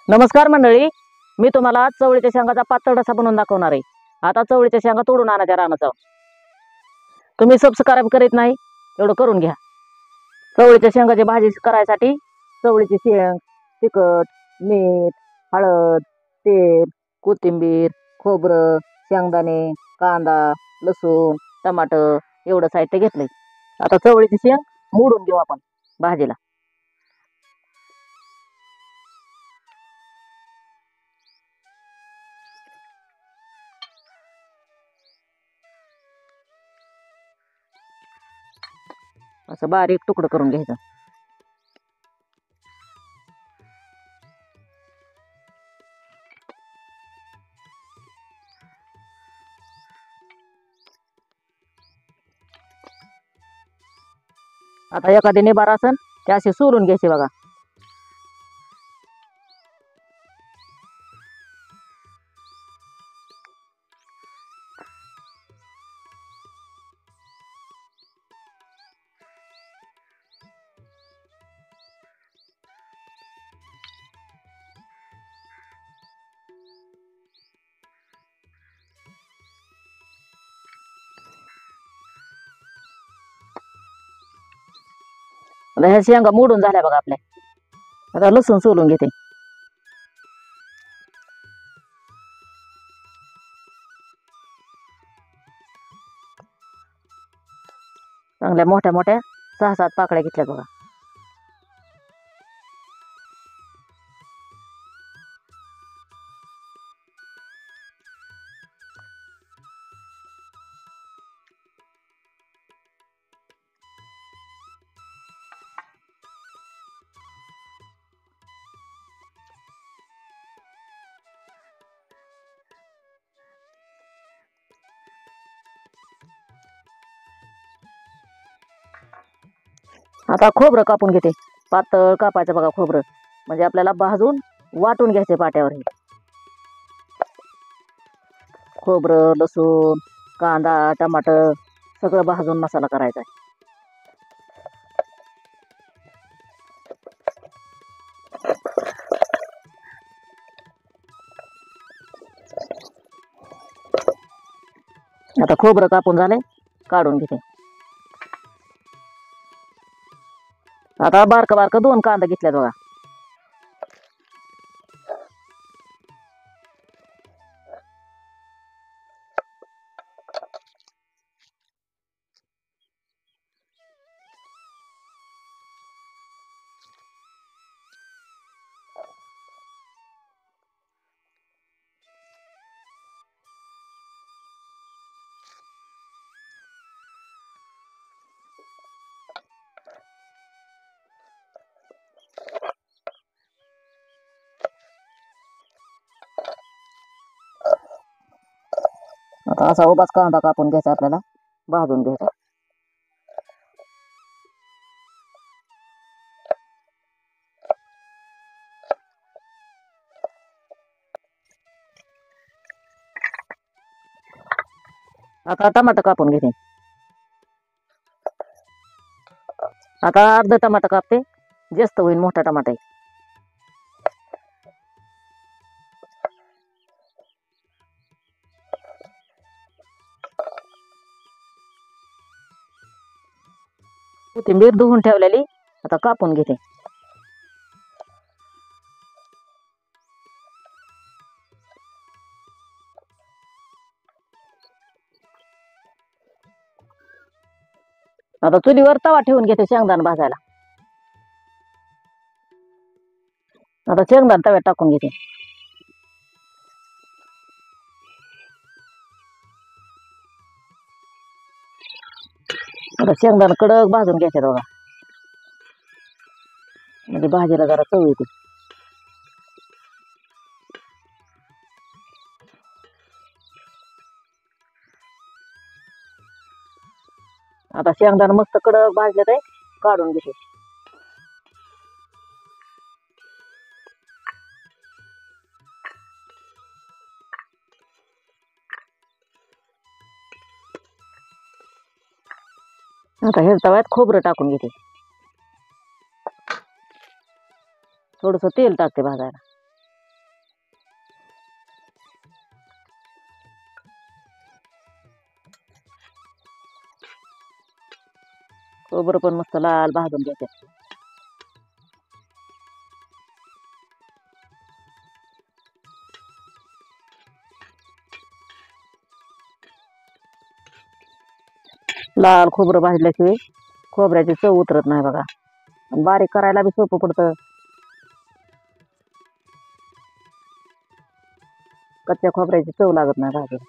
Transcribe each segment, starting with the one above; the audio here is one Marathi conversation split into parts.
नमस्कार मंडळी, मी तुम्हाला चवळीच्या शेंगाचा पातळ रसा बनवून दाखवणार आहे। आता चवळीच्या शेंगा तोडून आणायच्या रानात जाऊन। तुम्ही सबस्क्राईब करीत नाही एवढं करून घ्या। चवळीच्या शेंगाची भाजी करायसाठी चवळीची शेंग, तिखट, मीठ, हळद, तेल, कोथिंबीर, खोबरं, शेंगदाणे, कांदा, लसूण, टमाटर एवढं साहित्य घेतलंय। आता चवळीची शेंग मोडून घेऊ आपण भाजीला। असं बारीक तुकडं करून घ्यायचं। आता एखादी निबार असन ते असे सोलून घ्यायचे बघा। आता ह्या शेंगा मोडून झाल्या बघा आपल्या। आता लसूण सोलून घेते। चांगल्या मोठ्या मोठ्या 6-7 पाकळ्या घेतल्या बघा। आता खोबरं कापून घेते। पातळ कापायचं बघा खोबरं, म्हणजे आपल्याला भाजून वाटून घ्यायचे पाट्यावर। खोबरं, लसूण, कांदा, टमाटर सगळं भाजून मसाला करायचा आहे। आता खोबरं कापून झाले, काढून घेते। आता बारकं बारकं 2 कांदा घेतल्यात बघा। आता असा उभाच कांदा कापून घ्यायचा, आपल्याला भाजून घ्यायचा। आता टमाटर कापून घेते। आता अर्धा टमाटर कापते, जास्त होईल मोठा टमाटा आहे। कोथिंबीर धुवून ठेवलेली आता कापून घेते। आता चुलीवर तवा ठेवून घेते शेंगदाणा भाजायला। आता शेंगदाणा तव्यात टाकून घेते। आता शेंगदाणा कडक भाजून घ्यायचे बघा, म्हणजे भाजीला जरा चव येते। आता शेंगदाणा मस्त कडक भाजले ते काढून घेते। आता हे तव्यात खोबरं टाकून घेते। थोडस तेल टाकते भाजायला. खोबरं पण मस्त लाल भाजून घ्यायचे. लाल खोबरं भाजल्याशिवाय खोबऱ्याची चव उतरत नाही बघा. बारीक करायला बी सोपं पडतं. कच्च्या खोबऱ्याची चव लागत नाही भाजीला.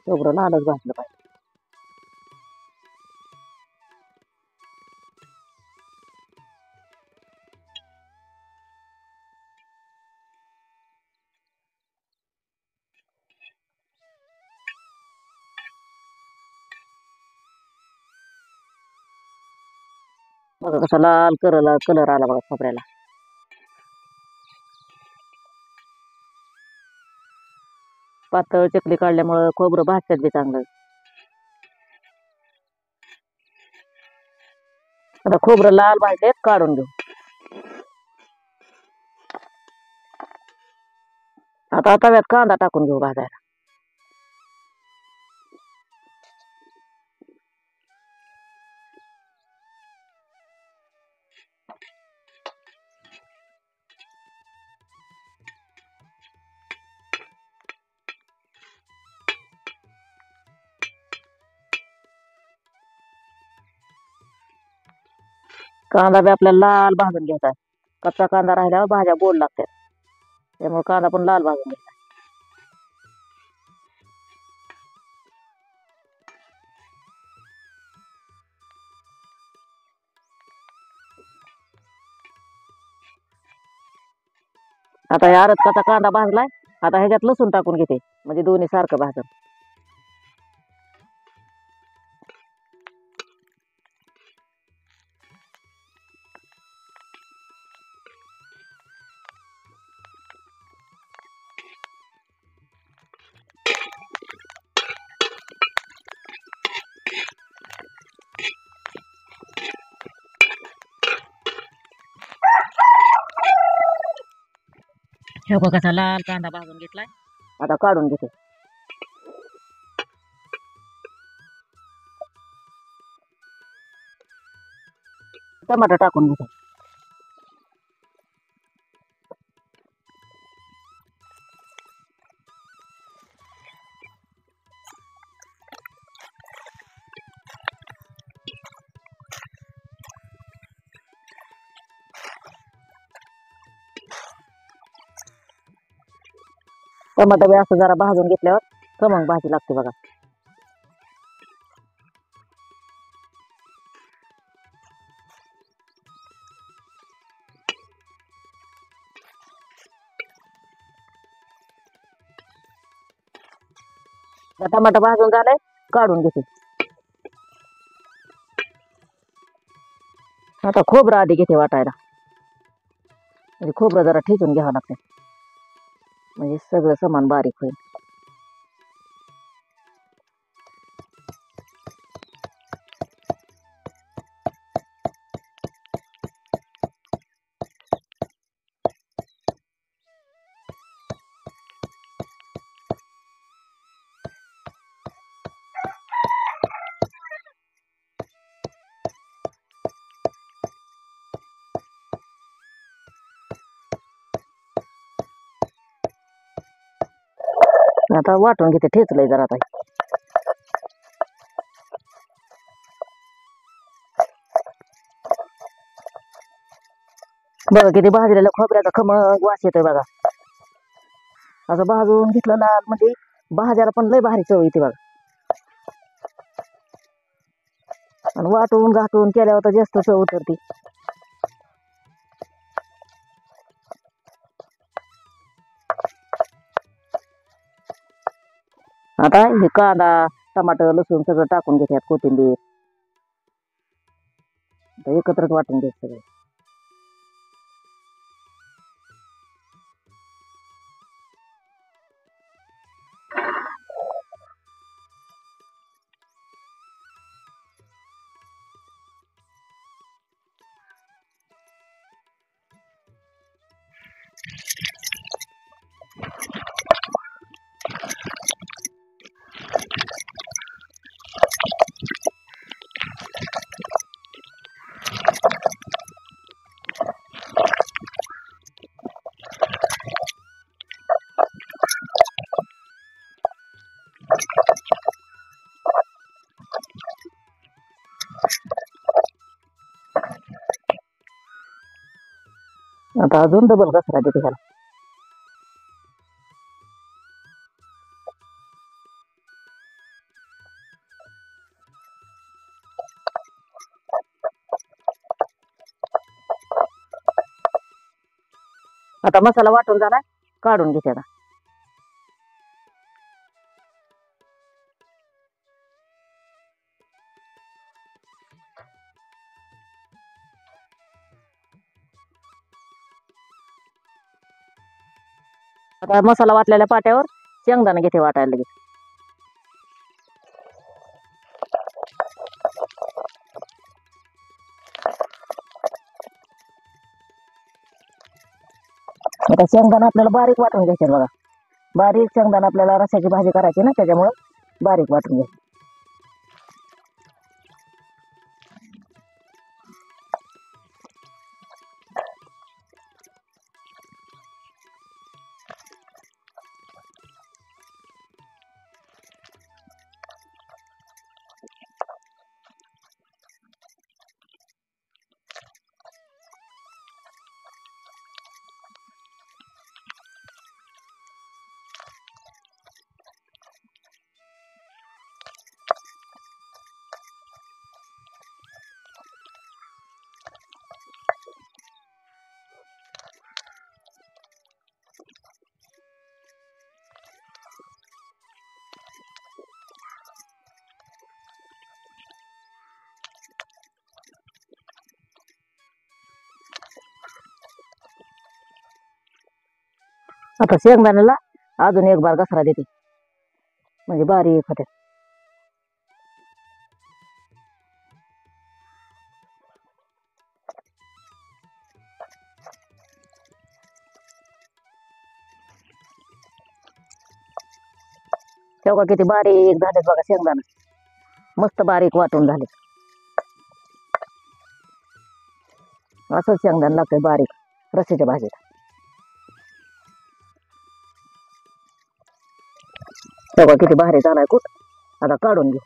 खोबरं लालच भाजलं पाहिजे. बघा कसा लाल कलर आला बघा खोबऱ्याला. पातळ चकली काढल्यामुळं खोबरं भाजतात बी चांगलं. आता खोबरं लाल भाजलेत, काढून घेऊ. आता तव्यात कांदा टाकून घेऊ भाजायला. कांदा बी आपल्याला लाल भाजून घ्यायचा. कच्चा कांदा राहिल्यावर भाज्या गोड लागतात. त्यामुळे कांदा पण लाल भाजून घ्यायचा. आता या कच्चा कांदा भाजलाय. आता ह्याच्यात लसूण टाकून घेते, म्हणजे दोन्ही सारखं भाजून. हे बघा कसा लाल कांदा भाजून घेतलाय. आता काढून घेते. टमाटर टाकून घेते. टमाटर बी असं जरा भाजून घेतल्यावर खमंग भाजी लागते बघा. टमाटर भाजून झालंय, काढून घेते. आता खोबरं आधी घेते वाटायला. म्हणजे खोबरं जरा ठेचून घ्यावं लागते, म्हणजे सगळं समान बारीक होईल. आता वाटून घेते, ठेचलंय जरा आता. बघा किती भाजलेल्या खोबऱ्याचा खमंग वास येतोय बघा. असं भाजून घेतलं लाल म्हणजे भाज्याला पण लय भारी चव येते बघा. आणि वाटून घाटून केल्यावर तर जास्त चव उतरते. आता हे कांदा टमाटर लसूण सगळं टाकून घेतात, कोथिंबीर एकत्रच वाटून घ्यायचं सगळं. आता अजून डबल कचरा देते ह्याला. आता मसाला वाटून झाला, काढून घेते आता. आता मसाला वाटलेल्या पाट्यावर शेंगदाणा घेते वाटायला लगेच. आता शेंगदाणा आपल्याला बारीक वाटून घ्यायचे बघा. बारीक शेंगदाणा आपल्याला रस्याची भाजी करायची ना, त्याच्यामुळं बारीक वाटून घ्यायचे. आता शेंगदाण्याला अजून एक बार घसरा देते, म्हणजे बारीक होते. तेव्हा किती बारीक झालेत बघा शेंगदाणा, मस्त बारीक वाटून झाले. असंच शेंगदाणा लागतंय बारीक रस्स्याच्या भाजीत. तेव्हा किती भारी झालाय कूट. आता काढून घे.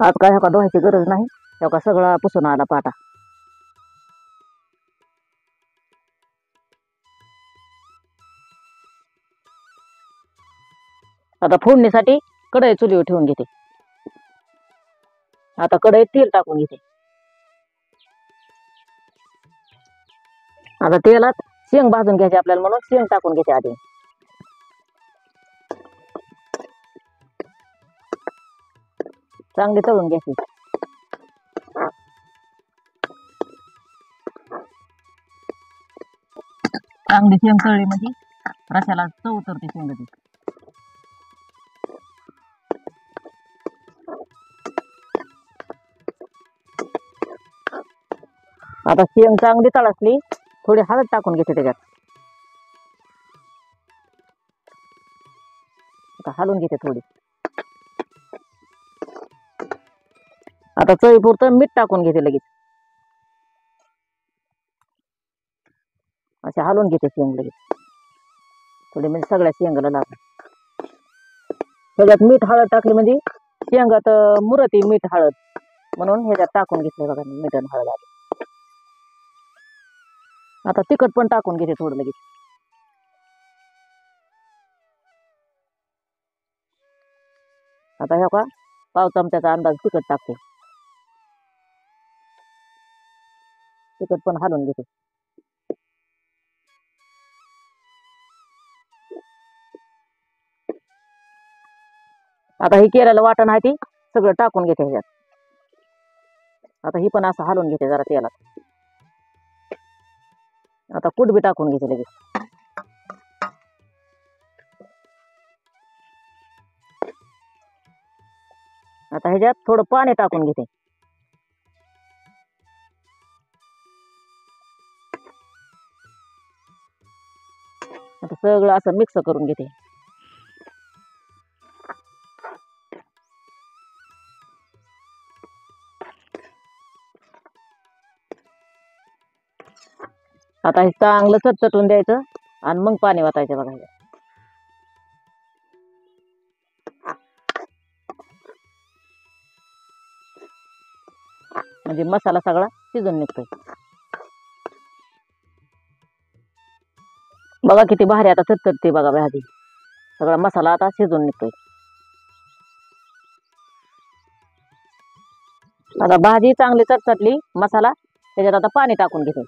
आज काय ह्या का धुवायची गरज नाही, ह्या का सगळा पुसून आला पाटा. आता फोडणीसाठी कढई चुलीवर ठेवून घेते. आता कढईत तेल टाकून घेते. आता तेलात शेंग भाजून घ्यायची आपल्याला, म्हणून शेंग टाकून घेते आधी. चांगली तळून घ्यायची. चांगली शेंग तळली म्हणजे रस्याला चव उतरते शेंगाची. आता शेंग चांगली तळसली, थोडी हळद टाकून घेते त्याच्यात. आता हलवून घेते थोडी. आता चवीपुरतं मीठ टाकून घेते लगेच. असे हलवून घेते शेंग लगेच थोडी, म्हणजे सगळ्या शेंगाला लागते. ह्याच्यात मीठ हळद टाकली म्हणजे शेंगात मुरती मीठ हळद, म्हणून ह्याच्यात टाकून घेतलं बघा मीठ आणि हळद आधी. आता तिखट पण टाकून घेते थोडं लगेच. आता ह्या का पाव चमच्याचा अंदाज तिखट टाकते. तिखट पण हलवून घेते. आता ही केलेलं वाटण आहे ती सगळं टाकून घेते ह्याच्यात. आता ही पण असं हलवून घेते जरा तेलात. आता कूट बी टाकून घेते लगेच. आता ह्याच्यात थोडं पाणी टाकून घेते. आता सगळं असं मिक्स करून घेते. आता हे चांगलं चटचटून द्यायचं आणि मग पाणी वाटायचं बघा. म्हणजे मसाला सगळा शिजून निघतोय. बघा किती भारी आता चटचटते बघा भाजी. सगळा मसाला आता शिजून निघतोय. आता भाजी चांगली चटचटली, मसाला त्याच्यात आता पाणी टाकून घेते.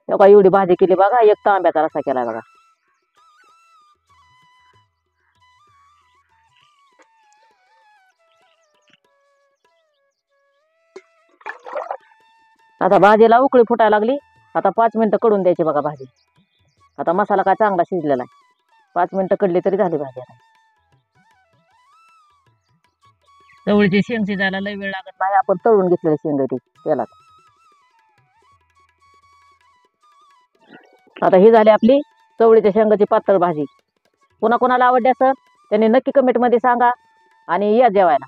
बघा एवढी भाजी केली बघा, एक तांब्याचा रस्सा केलाय बघा. आता भाजीला उकळी फुटायला लागली. आता 5 मिनिटं कडून द्यायची बघा भाजी. आता मसाला काय चांगला शिजलेला आहे. 5 मिनिटं कडली तरी झाली भाजी. आता चवळीची शेंग शिजायला लय वेळ लागत नाही. आपण तळून घेतलेली शेंग आहे ती तेलात. आता ही झाली आपली चवळीच्या शेंगाची पातळ भाजी. पुन्हा कोणाला आवडली असेल त्यांनी नक्की कमेंटमध्ये सांगा आणि या जेवायला.